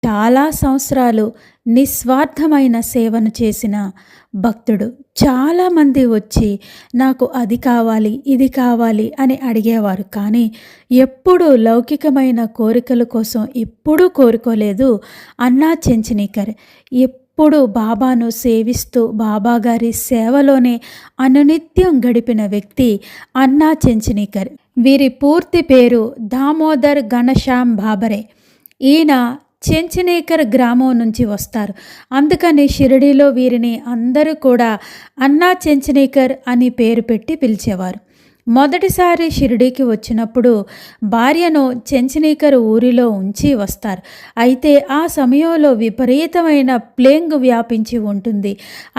చాలా సంవత్సరాలు నిస్వార్థమైన సేవను చేసిన భక్తుడు. చాలామంది వచ్చి నాకు అది కావాలి, ఇది కావాలి అని అడిగేవారు. కానీ ఎప్పుడూ లౌకికమైన కోరికల కోసం ఎప్పుడూ కోరుకోలేదు అన్నా చెంచనీకర్. ఎప్పుడు బాబాను సేవిస్తూ బాబాగారి సేవలోనే అనునిత్యం గడిపిన వ్యక్తి అన్నా చెంచనీకర్. వీరి పూర్తి పేరు దామోదర్ ఘనశ్యామ్ బాబరే. ఈయన చెంచనీకర్ గ్రామం నుంచి వస్తారు. అందుకని షిరిడీలో వీరిని అందరూ కూడా అన్నా చెంచనీకర్ అని పేరు పెట్టి పిలిచేవారు. మొదటిసారి షిరిడీకి వచ్చినప్పుడు భార్యను చెంచనీకర్ ఊరిలో ఉంచి వస్తారు. అయితే ఆ సమయంలో విపరీతమైన ప్లేగ్ వ్యాపించి ఉంటుంది.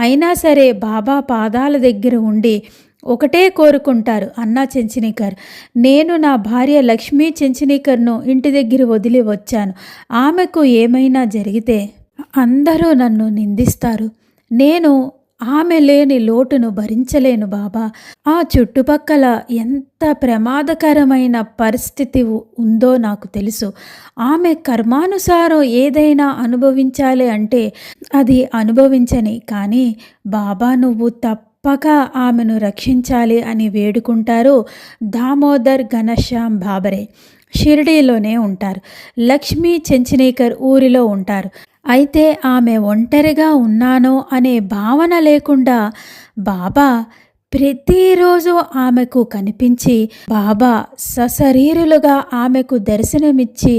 అయినా సరే బాబా పాదాల దగ్గర ఉండి ఒకటే కోరుకుంటారు అన్నా చెంచనీకర్. నేను నా భార్య లక్ష్మీ చెంచనీకర్ను ఇంటి దగ్గర వదిలి వచ్చాను. ఆమెకు ఏమైనా జరిగితే అందరూ నన్ను నిందిస్తారు. నేను ఆమె లేని లోటును భరించలేను బాబా. ఆ చుట్టుపక్కల ఎంత ప్రమాదకరమైన పరిస్థితి ఉందో నాకు తెలుసు. ఆమె కర్మానుసారం ఏదైనా అనుభవించాలి అంటే అది అనుభవించని, కానీ బాబా నువ్వు తప్పక ఆమెను రక్షించాలి అని వేడుకుంటారు దామోదర్ ఘనశ్యామ్ బాబరే. షిరిడీలోనే ఉంటారు. లక్ష్మీ చెంచనీకర్ ఊరిలో ఉంటారు. అయితే ఆమె ఒంటరిగా ఉన్నానో అనే భావన లేకుండా బాబా ప్రతిరోజు ఆమెకు కనిపించి బాబా సశరీరులుగా ఆమెకు దర్శనమిచ్చి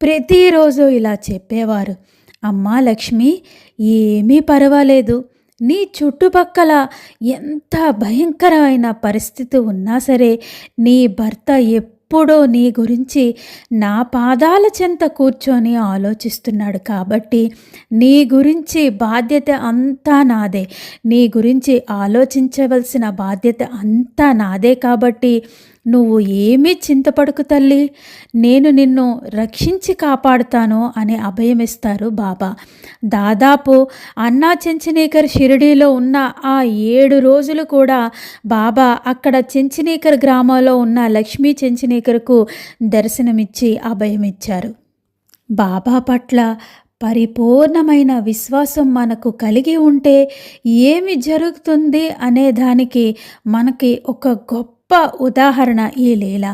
ప్రతిరోజు ఇలా చెప్పేవారు, అమ్మా లక్ష్మి, ఏమీ పర్వాలేదు. నీ చుట్టుపక్కల ఎంత భయంకరమైన పరిస్థితి ఉన్నా సరే నీ భర్త ఎప్పుడో నీ గురించి నా పాదాల చెంత కూర్చొని ఆలోచిస్తున్నాడు. కాబట్టి నీ గురించి బాధ్యత అంతా నాదే. నీ గురించి ఆలోచించవలసిన బాధ్యత అంతా నాదే. కాబట్టి నువ్వు ఏమీ చింతపడకు తల్లి, నేను నిన్ను రక్షించి కాపాడుతాను అని అభయమిస్తారు బాబా. దాదాపు అన్నా చెంచనీకర్ షిరిడీలో ఉన్న ఆ 7 రోజులు కూడా బాబా అక్కడ చెంచనీకర్ గ్రామంలో ఉన్న లక్ష్మీ చెంచనీకర్కు దర్శనమిచ్చి అభయమిచ్చారు. బాబా పట్ల పరిపూర్ణమైన విశ్వాసం మనకు కలిగి ఉంటే ఏమి జరుగుతుంది అనే దానికి మనకి ఒక గొప్ప ఉదాహరణ ఈ లీల.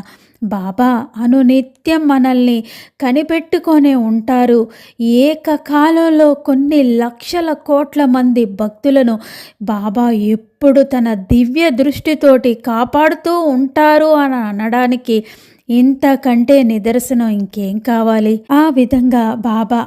బాబా అనునిత్యం మనల్ని కనిపెట్టుకొనే ఉంటారు. ఏకకాలంలో కొన్ని లక్షల కోట్ల మంది భక్తులను బాబా ఎప్పుడు తన దివ్య దృష్టితోటి కాపాడుతూ ఉంటారు అని అనడానికి ఇంతకంటే నిదర్శనం ఇంకేం కావాలి. ఆ విధంగా బాబా